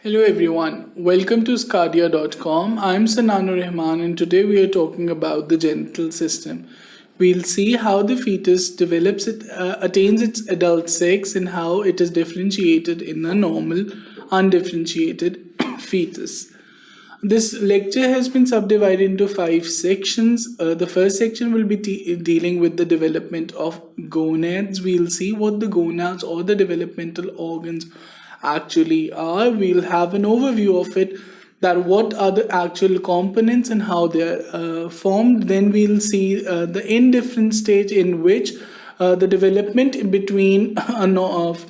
Hello everyone, welcome to sqadia.com. I'm Sananur Rahman and today we are talking about the genital system. We'll see how the fetus develops attains its adult sex and how it is differentiated in a normal, undifferentiated fetus. This lecture has been subdivided into 5 sections. The first section will be dealing with the development of gonads. We'll see what the gonads or the developmental organs actually are. We'll have an overview of it, that what are the actual components and how they are formed. Then we'll see the indifferent stage, in which the development between a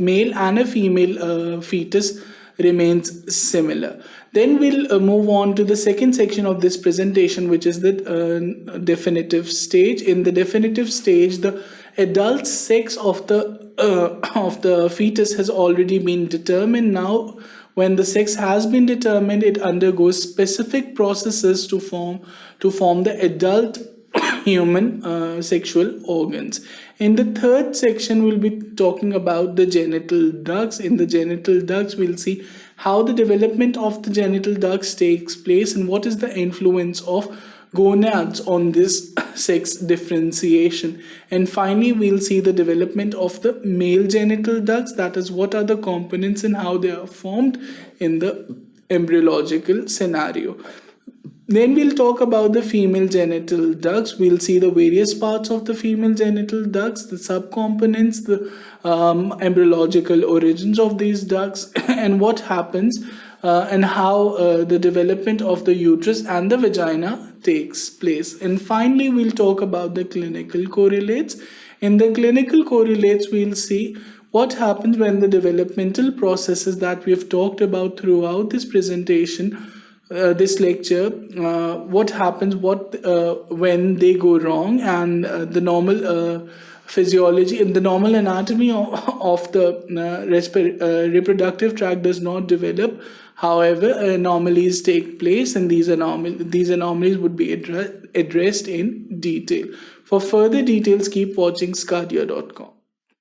male and a female fetus remains similar. Then we'll move on to the second section of this presentation, which is the definitive stage. In the definitive stage, the adult sex of the fetus has already been determined. Now, when the sex has been determined, it undergoes specific processes to form the adult human sexual organs. In the third section, we'll be talking about the genital ducts. In the genital ducts, we'll see how the development of the genital ducts takes place and what is the influence of gonads on this sex differentiation. And finally, we'll see the development of the male genital ducts, that is, what are the components and how they are formed in the embryological scenario. Then we'll talk about the female genital ducts. We'll see the various parts of the female genital ducts, the subcomponents, the embryological origins of these ducts, and what happens and how the development of the uterus and the vagina takes place. And finally, we'll talk about the clinical correlates. In the clinical correlates, we'll see what happens when the developmental processes that we have talked about throughout this presentation, this lecture, what happens when they go wrong, and the normal physiology and the normal anatomy of the reproductive tract does not develop. However, anomalies take place, and these anomalies would be addressed in detail. For further details, keep watching sqadia.com.